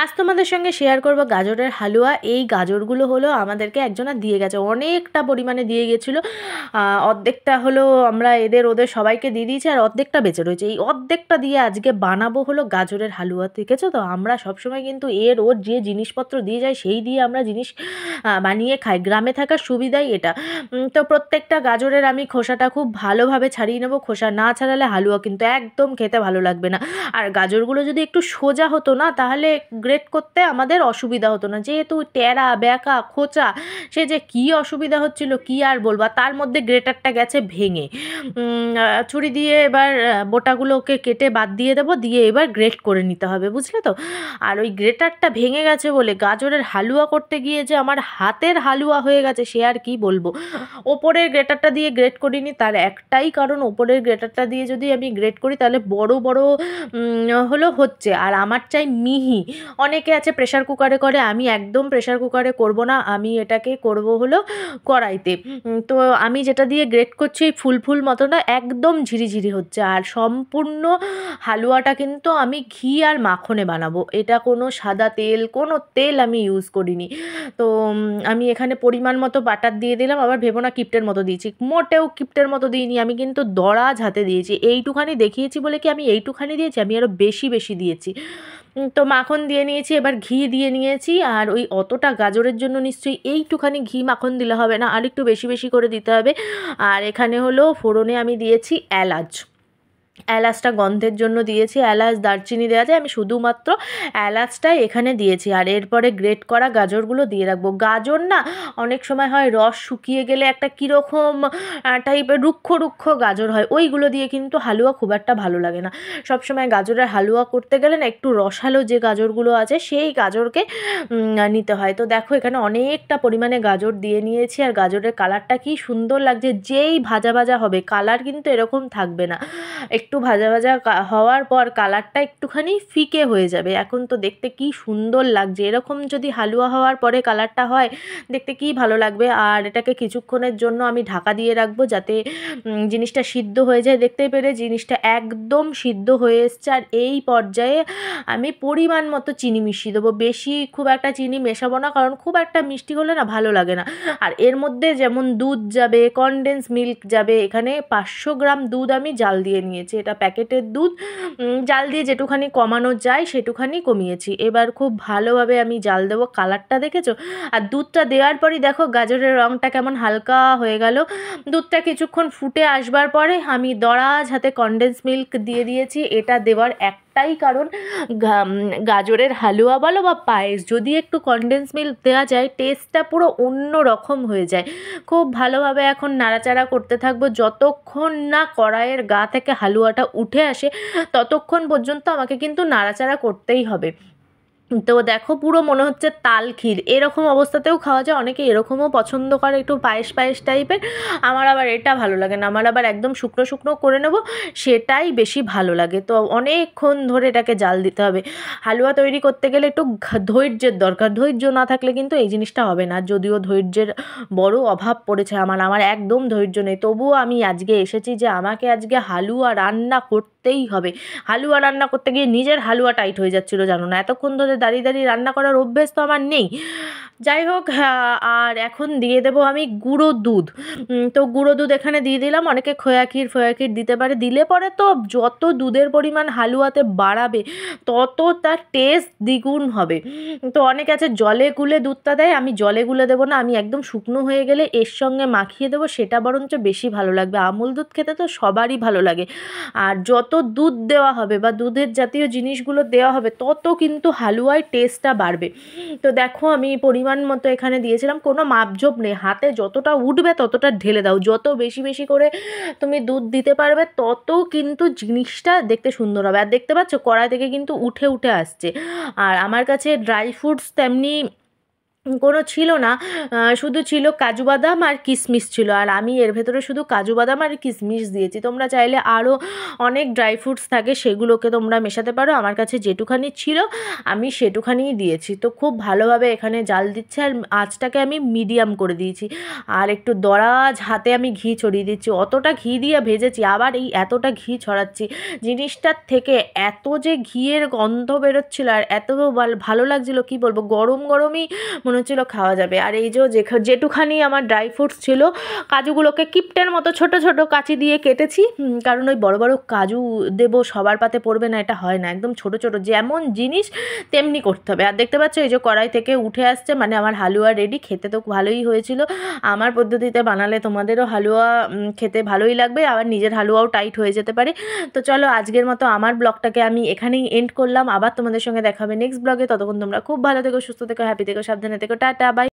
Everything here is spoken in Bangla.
আজ তোমাদের সঙ্গে শেয়ার করব গাজরের হালুয়া। এই গাজরগুলো হলো আমাদেরকে একজনা দিয়ে গেছে, অনেকটা পরিমাণে দিয়ে গেছিলো। অর্ধেকটা হলো আমরা ওদের সবাইকে দিয়ে দিয়েছি, আর অর্ধেকটা বেঁচে রয়েছে। এই অর্ধেকটা দিয়ে আজকে বানাবো হলো গাজরের হালুয়া। দেখেছো তো, আমরা সবসময় কিন্তু ওর যে জিনিসপত্র দিয়ে যায় সেই দিয়ে আমরা জিনিস বানিয়ে খাই। গ্রামে থাকার সুবিধাই এটা। তো প্রত্যেকটা গাজরের আমি খোসাটা খুব ভালোভাবে ছাড়িয়ে নেবো। খোসা না ছাড়ালে হালুয়া কিন্তু একদম খেতে ভালো লাগবে না। আর গাজরগুলো যদি একটু সোজা হতো না, তাহলে গ্রেট করতে আমাদের অসুবিধা হতো না। যেহেতু টেরা বেঁকা খোঁচা, সে যে কী অসুবিধা হচ্ছিল কী আর বলবো। তার মধ্যে গ্রেটারটা গেছে ভেঙে। ছুরি দিয়ে এবার বোটাগুলোকে কেটে বাদ দিয়ে দেবো, দিয়ে এবার গ্রেট করে নিতে হবে, বুঝলে তো। আর ওই গ্রেটারটা ভেঙে গেছে বলে গাজরের হালুয়া করতে গিয়ে যে আমার হাতের হালুয়া হয়ে গেছে সে আর কি বলবো। ওপরের গ্রেটারটা দিয়ে গ্রেট করিনি, তার একটাই কারণ, ওপরের গ্রেটারটা দিয়ে যদি আমি গ্রেট করি তাহলে বড় বড় হলো হচ্ছে, আর আমার চাই মিহি। অনেকে আছে প্রেশার কুকারে করে, আমি একদম প্রেশার কুকারে করব না, আমি এটাকে করব হলো কড়াইতে। তো আমি যেটা দিয়ে গ্রেট করছি এই ফুল ফুল মতো না, একদম ঝিরিঝিরি হচ্ছে। আর সম্পূর্ণ হালুয়াটা কিন্তু আমি ঘি আর মাখনে বানাবো, এটা কোনো সাদা তেল, কোনো তেল আমি ইউজ করিনি। তো আমি এখানে পরিমাণ মতো বাটার দিয়ে দিলাম। আবার ভেবো না কিপ্টের মতো দিয়েছি, মোটেও কিপ্টের মতো দিইনি, আমি কিন্তু দরাজ হাতে দিয়েছি। এইটুখানি দেখিয়েছি বলে কি আমি এইটুখানি দিয়েছি, আমি আরও বেশি বেশি দিয়েছি। তো মাখন দিয়ে নিয়েছি, এবার ঘি দিয়ে নিয়েছি। আর ওই অতটা গাজরের জন্য নিশ্চয়ই এইটুখানি ঘি মাখন দিলে হবে না, আর একটু বেশি বেশি করে দিতে হবে। আর এখানে হলো ফোড়নে আমি দিয়েছি এলাচ। এলাচটা গন্ধের জন্য দিয়েছি, এলাচ দারচিনি দেওয়া যায়, আমি শুধুমাত্র এলাচটাই এখানে দিয়েছি। আর এরপরে গ্রেট করা গাজরগুলো দিয়ে রাখবো। গাজর না অনেক সময় হয় রস শুকিয়ে গেলে একটা কীরকম টাইপের রুক্ষ রুক্ষ গাজর হয়, ওইগুলো দিয়ে কিন্তু হালুয়া খুব একটা ভালো লাগে না। সবসময় গাজরের হালুয়া করতে গেলে না একটু রসালো যে গাজরগুলো আছে সেই গাজরকে নিতে হয়। তো দেখো এখানে অনেকটা পরিমাণে গাজর দিয়ে নিয়েছি, আর গাজরের কালারটা কি সুন্দর লাগছে। যেই ভাজা ভাজা হবে কালার কিন্তু এরকম থাকবে না, একটু ভাজা ভাজা হওয়ার পর কালারটা একটুখানি ফিকে হয়ে যাবে। এখন তো দেখতে কি সুন্দর লাগছে, এরকম যদি হালুয়া হওয়ার পরে কালারটা হয় দেখতে কি ভালো লাগবে। আর এটাকে কিছুক্ষণের জন্য আমি ঢাকা দিয়ে রাখবো যাতে জিনিসটা সিদ্ধ হয়ে যায়। দেখতেই পেরে জিনিসটা একদম সিদ্ধ হয়ে এসছে। আর এই পর্যায়ে আমি পরিমাণ মতো চিনি মিশিয়ে দেবো। বেশি খুব একটা চিনি মেশাবো না, কারণ খুব একটা মিষ্টি হলে না ভালো লাগে না। আর এর মধ্যে যেমন দুধ যাবে, কনডেন্স মিল্ক যাবে। এখানে 500 গ্রাম দুধ আমি জাল দিয়ে নিয়েছি, এটা প্যাকেটের দুধ। জাল দিয়ে যেটুখানি কমানো যায় সেটুখানি কমিয়েছি। এবার খুব ভালোভাবে আমি জাল দেবো। কালারটা দেখেছো? আর দুধটা দেওয়ার পরই দেখো গাজরের রঙটা কেমন হালকা হয়ে গেল। দুধটা কিছুক্ষণ ফুটে আসবার পরে আমি দরাজ হাতে কনডেন্স মিল্ক দিয়ে দিয়েছি। এটা দেওয়ার একটাই কারণ, গাজরের হালুয়া বলো বা পায়েস, যদি একটু কনডেন্স মিল্ক দেওয়া যায় টেস্টটা পুরো অন্য রকম হয়ে যায়। খুব ভালোভাবে এখন নাড়াচাড়া করতে থাকবো যতক্ষণ না কড়াইয়ের গা থেকে হালুয়াটা উঠে আসে, ততক্ষণ পর্যন্ত আমাকে কিন্তু নাড়াচাড়া করতেই হবে। তো দেখো পুরো মনে হচ্ছে তাল ক্ষীর, এরকম অবস্থাতেও খাওয়া যায়। অনেকে এরকমও পছন্দ করে, একটু পায়েস পায়েস টাইপের। আমার আবার এটা ভালো লাগে না, আমার আবার একদম শুকনো শুকনো করে নেব, সেটাই বেশি ভালো লাগে। তো অনেকক্ষণ ধরে এটাকে জাল দিতে হবে। হালুয়া তৈরি করতে গেলে একটু ধৈর্যের দরকার, ধৈর্য না থাকলে কিন্তু এই জিনিসটা হবে না। যদিও ধৈর্যের বড় অভাব পড়েছে আমার একদম ধৈর্য নেই, তবুও আমি আজকে এসেছি যে আমাকে আজকে হালুয়া রান্না করতেই হবে। হালুয়া রান্না করতে গিয়ে নিজের হালুয়া টাইট হয়ে যাচ্ছিলো, জানো না, এতক্ষণ ধরে দাঁড়িয়ে দাঁড়িয়ে রান্না করার অভ্যেস তো আমার নেই। যাই হোক, আর এখন দিয়ে দেবো আমি গুঁড়ো দুধ। তো গুঁড়ো দুধ এখানে দিয়ে দিলাম। অনেকে খোয়া ক্ষীর দিতে পারে, দিলে পরে তো যত দুধের পরিমাণ হালুয়াতে বাড়াবে তত তার টেস্ট দ্বিগুণ হবে। তো অনেকে আছে জলে গুলে দুধটা দেয়, আমি জলে গুলে দেবো না, আমি একদম শুকনো হয়ে গেলে এর সঙ্গে মাখিয়ে দেবো, সেটা বরঞ্চ বেশি ভালো লাগবে। আমুল দুধ খেতে তো সবারই ভালো লাগে, আর যত দুধ দেওয়া হবে বা দুধের জাতীয় জিনিসগুলো দেওয়া হবে তত কিন্তু হালুয়ায় টেস্টটা বাড়বে। তো দেখো আমি পরিমাণ মতো এখানে দিয়েছিলাম, কোনো মাপঝোপ নেই, হাতে যতটা উঠবে ততটা ঢেলে দাও। যত বেশি বেশি করে তুমি দুধ দিতে পারবে তত কিন্তু জিনিসটা দেখতে সুন্দর হবে। আর দেখতে পাচ্ছ কড়াই থেকে কিন্তু উঠে উঠে আসছে। আর আমার কাছে ড্রাই ফ্রুটস তেমনি কোনো ছিল না, শুধু ছিল কাজু বাদাম আর কিশমিশ ছিল, আর আমি এর ভেতরে শুধু কাজু বাদাম আর কিশমিশ দিয়েছি। তোমরা চাইলে আরও অনেক ড্রাই ফ্রুটস থাকে, সেগুলোকে তোমরা মেশাতে পারো। আমার কাছে যেটুখানি ছিল আমি সেটুখানিই দিয়েছি। তো খুব ভালোভাবে এখানে জাল দিচ্ছে, আর আঁচটাকে আমি মিডিয়াম করে দিয়েছি, আর একটু দরাজ হাতে আমি ঘি ছড়িয়ে দিচ্ছি। অতটা ঘি দিয়ে ভেজেছি, আবার এই এতটা ঘি ছড়াচ্ছি। জিনিসটার থেকে এত যে ঘিয়ের গন্ধ বেরোচ্ছিল আর এত ভালো লাগছিল, কি বলবো, গরম গরমই মনে হচ্ছিলো খাওয়া যাবে। আর এই যে যেটুখানি আমার ড্রাই ফ্রুটস ছিল, কাজুগুলোকে কিপ্টের মতো ছোট ছোট কাঁচি দিয়ে কেটেছি, কারণ ওই বড় বড় কাজু দেবো সবার পাতে পড়বে না, এটা হয় না। একদম ছোট ছোট যেমন জিনিস তেমনি করতে হবে। আর দেখতে পাচ্ছ এই যে কড়াই থেকে উঠে আসছে, মানে আমার হালুয়া রেডি। খেতে তো ভালোই হয়েছিল। আমার পদ্ধতিতে বানালে তোমাদেরও হালুয়া খেতে ভালোই লাগবে, আবার নিজের হালুয়াও টাইট হয়ে যেতে পারে। তো চলো আজকের মতো আমার ব্লগটাকে আমি এখানেই এন্ড করলাম। আবার তোমাদের সঙ্গে দেখা হবে নেক্সট ব্লগে। ততক্ষণ তোমরা খুব ভালো থেকো, সুস্থ থেকো, হ্যাপি থেকো, সাবধানে থেকো, টাটা, বাই।